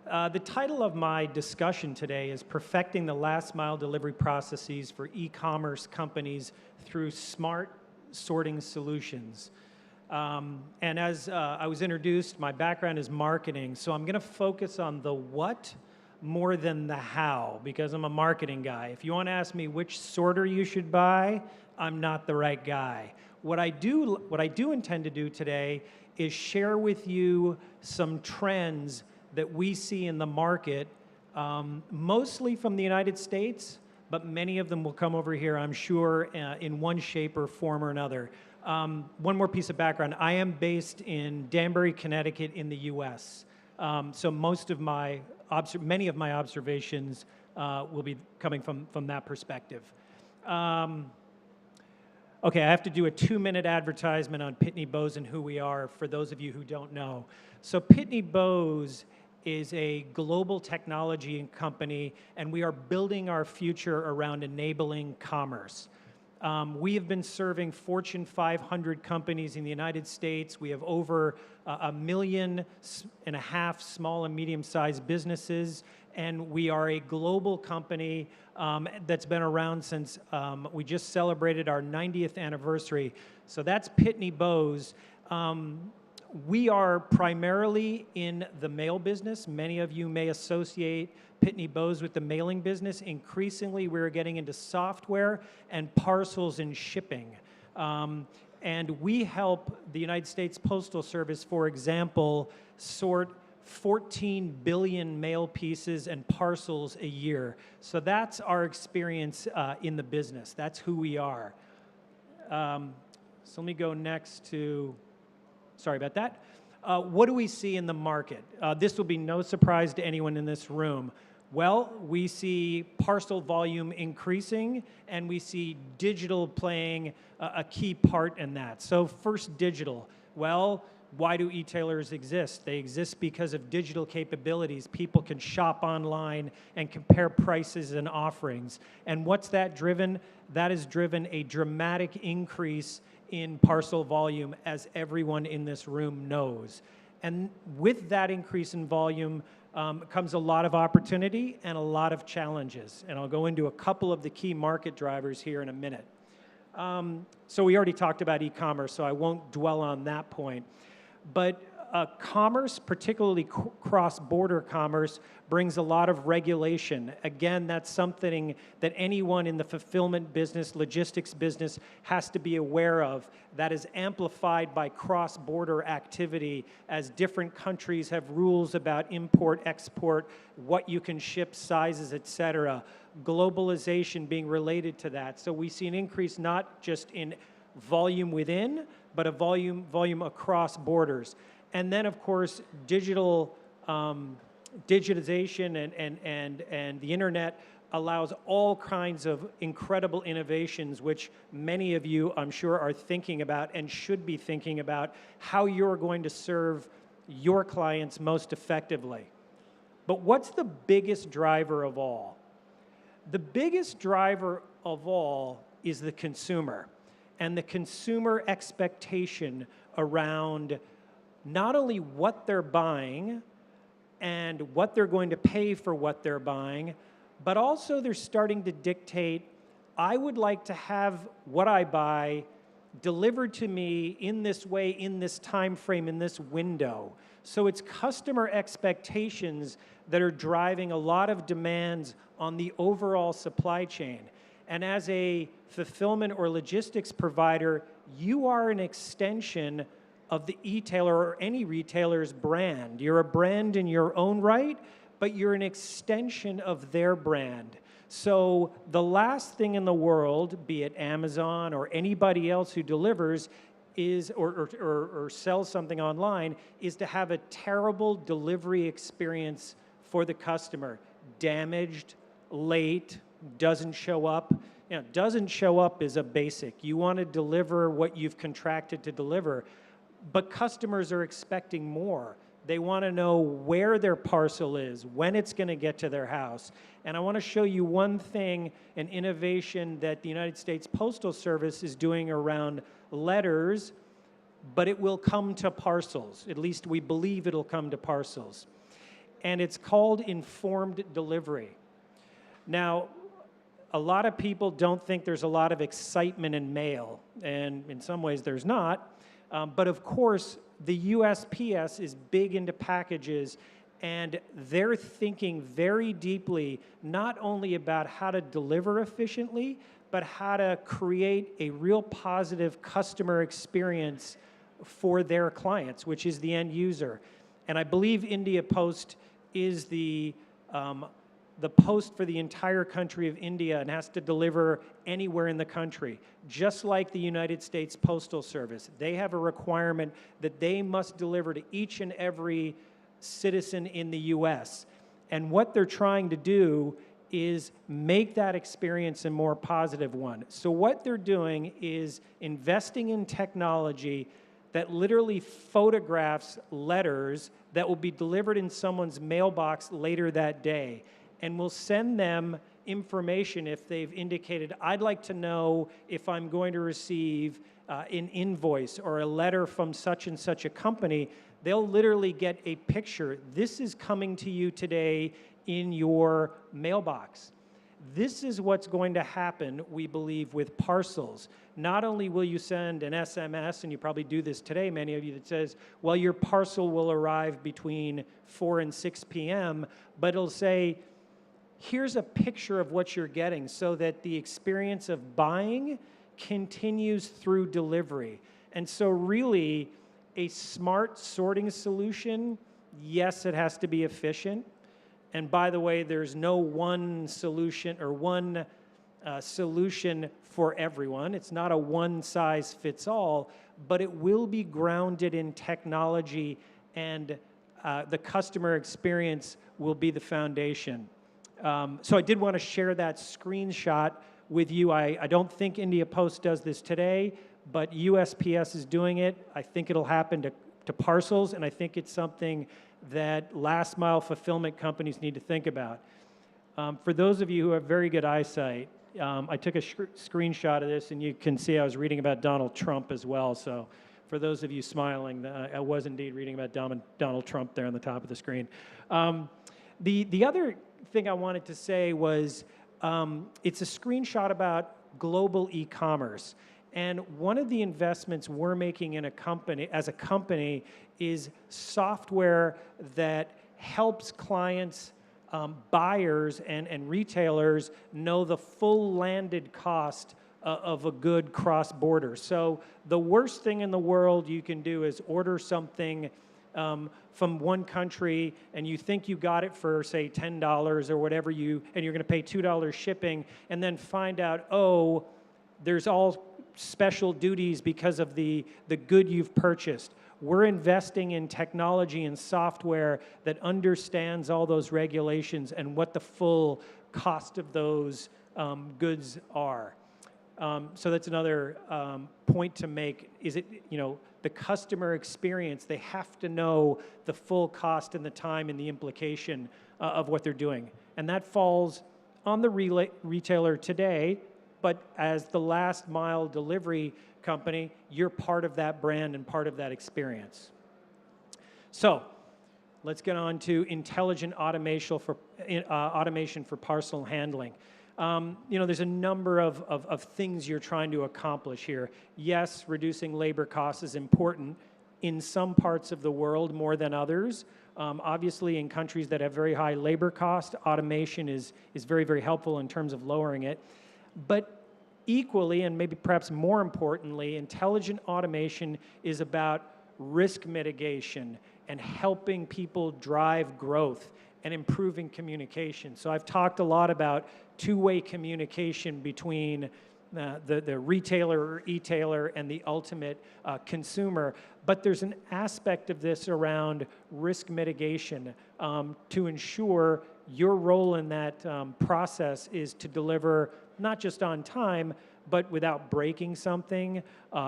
The title of my discussion today is Perfecting the Last Mile Delivery Processes for E-commerce Companies Through Smart Sorting Solutions. And as I was introduced, my background is marketing, so I'm going to focus on the what more than the how, because I'm a marketing guy. If you want to ask me which sorter you should buy, I'm not the right guy. What I do intend to do today is share with you some trends that we see in the market, mostly from the United States, but many of them will come over here, I'm sure, in one shape or form or another. One more piece of background. I am based in Danbury, Connecticut in the US. So many of my observations will be coming from that perspective. Okay, I have to do a 2-minute advertisement on Pitney Bowes and who we are for those of you who don't know. So Pitney Bowes is a global technology company, and we are building our future around enabling commerce. We have been serving Fortune 500 companies in the United States. We have over 1.5 million small and medium-sized businesses, and we are a global company that's been around since we just celebrated our 90th anniversary. So that's Pitney Bowes. We are primarily in the mail business. Many of you may associate Pitney Bowes with the mailing business. Increasingly, we're getting into software and parcels and shipping. And we help the United States Postal Service, for example, sort 14 billion mail pieces and parcels a year. So that's our experience in the business. That's who we are. So let me go next to... Sorry about that. What do we see in the market? This will be no surprise to anyone in this room. Well, we see parcel volume increasing, and we see digital playing a key part in that. So first, digital. Well, why do e-tailers exist? They exist because of digital capabilities. People can shop online and compare prices and offerings. And what's that driven? That has driven a dramatic increase in parcel volume, as everyone in this room knows. And with that increase in volume comes a lot of opportunity and a lot of challenges. And I'll go into a couple of the key market drivers here in a minute. So we already talked about e-commerce, so I won't dwell on that point. But commerce, particularly cross-border commerce, brings a lot of regulation. Again, that's something that anyone in the fulfillment business, logistics business, has to be aware of. That is amplified by cross-border activity as different countries have rules about import, export, what you can ship, sizes, etc. Globalization being related to that. So we see an increase not just in volume within, but a volume across borders. And then, of course, digitization and the internet allows all kinds of incredible innovations, which many of you, I'm sure, are thinking about and should be thinking about how you're going to serve your clients most effectively. But what's the biggest driver of all? The biggest driver of all is the consumer, and the consumer expectation around not only what they're buying and what they're going to pay for what they're buying, but also they're starting to dictate, I would like to have what I buy delivered to me in this way, in this time frame, in this window. So it's customer expectations that are driving a lot of demands on the overall supply chain. And as a fulfillment or logistics provider, you are an extension of the e-tailer or any retailer's brand. You're a brand in your own right, but you're an extension of their brand. So the last thing in the world, be it Amazon or anybody else who delivers, is or sells something online, is to have a terrible delivery experience for the customer. Damaged, late, doesn't show up. You know, doesn't show up is a basic. You want to deliver what you've contracted to deliver. But customers are expecting more. They want to know where their parcel is, when it's going to get to their house. And I want to show you one thing, an innovation that the United States Postal Service is doing around letters, but it will come to parcels. At least we believe it'll come to parcels. and it's called informed delivery. Now, a lot of people don't think there's a lot of excitement in mail, and in some ways there's not. But of course, the USPS is big into packages, and they're thinking very deeply not only about how to deliver efficiently, but how to create a real positive customer experience for their clients, which is the end user. And I believe India Post is the post for the entire country of India and has to deliver anywhere in the country. Just like the United States Postal Service, they have a requirement that they must deliver to each and every citizen in the US. And what they're trying to do is make that experience a more positive one. So what they're doing is investing in technology that literally photographs letters that will be delivered in someone's mailbox later that day, and will send them information if they've indicated, I'd like to know if I'm going to receive an invoice or a letter from such and such a company. They'll literally get a picture. This is coming to you today in your mailbox. This is what's going to happen, we believe, with parcels. Not only will you send an SMS, and you probably do this today, many of you, that says, well, your parcel will arrive between 4 and 6 p.m., but it'll say, here's a picture of what you're getting so that the experience of buying continues through delivery. And so really, a smart sorting solution, yes, it has to be efficient. And by the way, there's no one solution or one solution for everyone. It's not a one-size-fits-all, but it will be grounded in technology, and the customer experience will be the foundation. So I did want to share that screenshot with you. I don't think India Post does this today, but USPS is doing it. I think it'll happen to parcels, and I think it's something that last mile fulfillment companies need to think about. For those of you who have very good eyesight, I took a screenshot of this, and you can see I was reading about Donald Trump as well. So for those of you smiling, I was indeed reading about Donald Trump there on the top of the screen. The other thing I wanted to say was it's a screenshot about global e-commerce. And one of the investments we're making in as a company is software that helps clients, buyers, and retailers know the full landed cost of a good cross-border. So the worst thing in the world you can do is order something from one country, and you think you got it for, say, $10 or whatever, and you're going to pay $2 shipping, and then find out, oh, there's all special duties because of the good you've purchased. We're investing in technology and software that understands all those regulations and what the full cost of those goods are. So that's another point to make. Is it, the customer experience, they have to know the full cost and the time and the implication of what they're doing. And that falls on the retailer today, but as the last mile delivery company, you're part of that brand and part of that experience. So let's get on to intelligent automation for parcel handling. There's a number of things you're trying to accomplish here. Yes, reducing labor costs is important in some parts of the world more than others. Obviously, in countries that have very high labor cost, automation is very, very helpful in terms of lowering it. But equally, and maybe perhaps more importantly, intelligent automation is about risk mitigation and helping people drive growth and improving communication. So I've talked a lot about two-way communication between the retailer or e-tailer and the ultimate consumer. But there's an aspect of this around risk mitigation to ensure your role in that process is to deliver not just on time, but without breaking something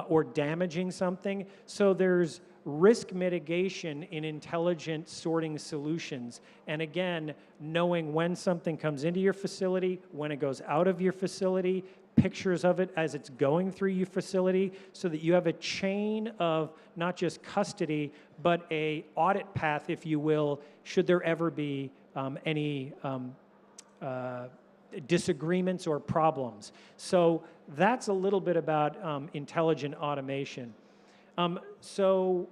or damaging something. So there's risk mitigation in intelligent sorting solutions. And again, knowing when something comes into your facility, when it goes out of your facility, pictures of it as it's going through your facility so that you have a chain of not just custody, but a audit path, if you will, should there ever be any disagreements or problems. So that's a little bit about intelligent automation. So,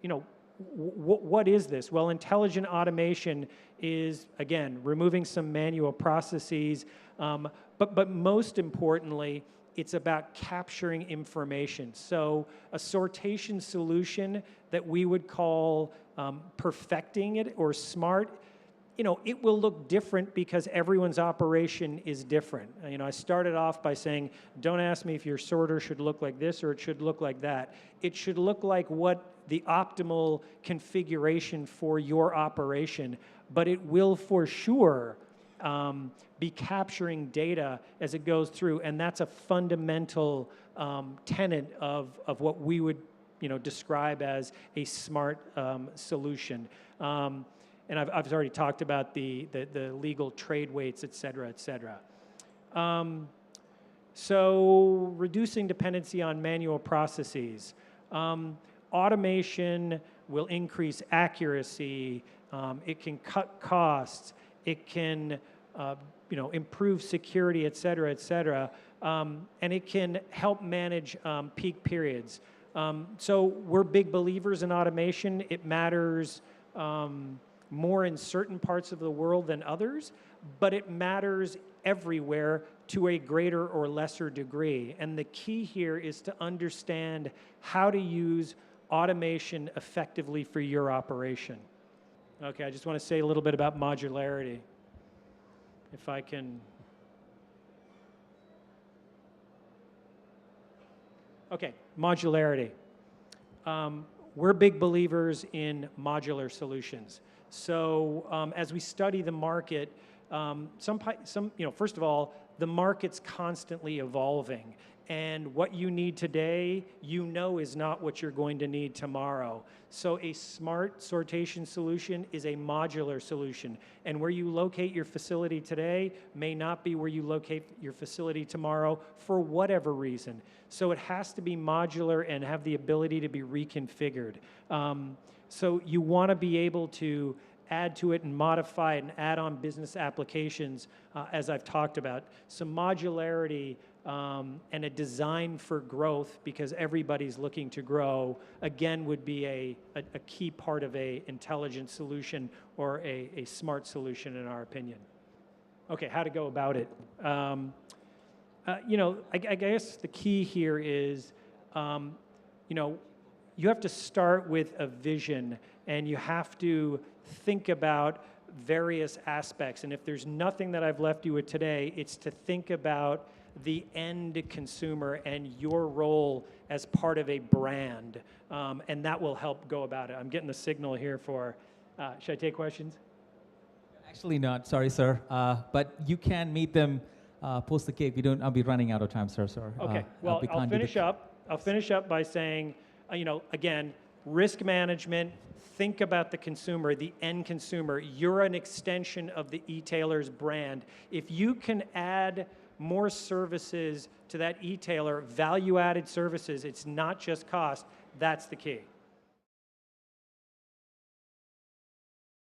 you know, what is this? Well, intelligent automation is, again, removing some manual processes, but most importantly, it's about capturing information. So a sortation solution that we would call perfecting it or smart, you know, it will look different because everyone's operation is different. You know, I started off by saying, don't ask me if your sorter should look like this or it should look like that. It should look like what the optimal configuration for your operation, but it will for sure be capturing data as it goes through, and that's a fundamental tenet of what we would, you know, describe as a smart solution. And I've already talked about the legal trade weights, et cetera, et cetera. So reducing dependency on manual processes. Automation will increase accuracy. It can cut costs. It can you know, improve security, et cetera, et cetera. And it can help manage peak periods. So we're big believers in automation. It matters more in certain parts of the world than others, but it matters everywhere to a greater or lesser degree. And the key here is to understand how to use automation effectively for your operation. Okay, I just want to say a little bit about modularity. If I can. Okay, modularity. We're big believers in modular solutions. So as we study the market, you know, first of all, the market's constantly evolving. And what you need today, you know, is not what you're going to need tomorrow. So a smart sortation solution is a modular solution. And where you locate your facility today may not be where you locate your facility tomorrow for whatever reason. So it has to be modular and have the ability to be reconfigured. So you want to be able to add to it and modify it and add on business applications, as I've talked about. Some modularity and a design for growth, because everybody's looking to grow, again, would be a key part of a intelligent solution or a smart solution, in our opinion. Okay, how to go about it. You know, I guess the key here is, you know, you have to start with a vision, and you have to think about various aspects. And if there's nothing that I've left you with today, it's to think about the end consumer and your role as part of a brand. And that will help go about it. I'm getting the signal here for, should I take questions? Actually not, sorry, sir. But you can meet them post the cake. I'll be running out of time, sir. Okay, well, I'll finish up. I'll finish up by saying, you know, again, risk management, think about the consumer, the end consumer. You're an extension of the e-tailer's brand. If you can add more services to that e-tailer, value-added services, it's not just cost, that's the key.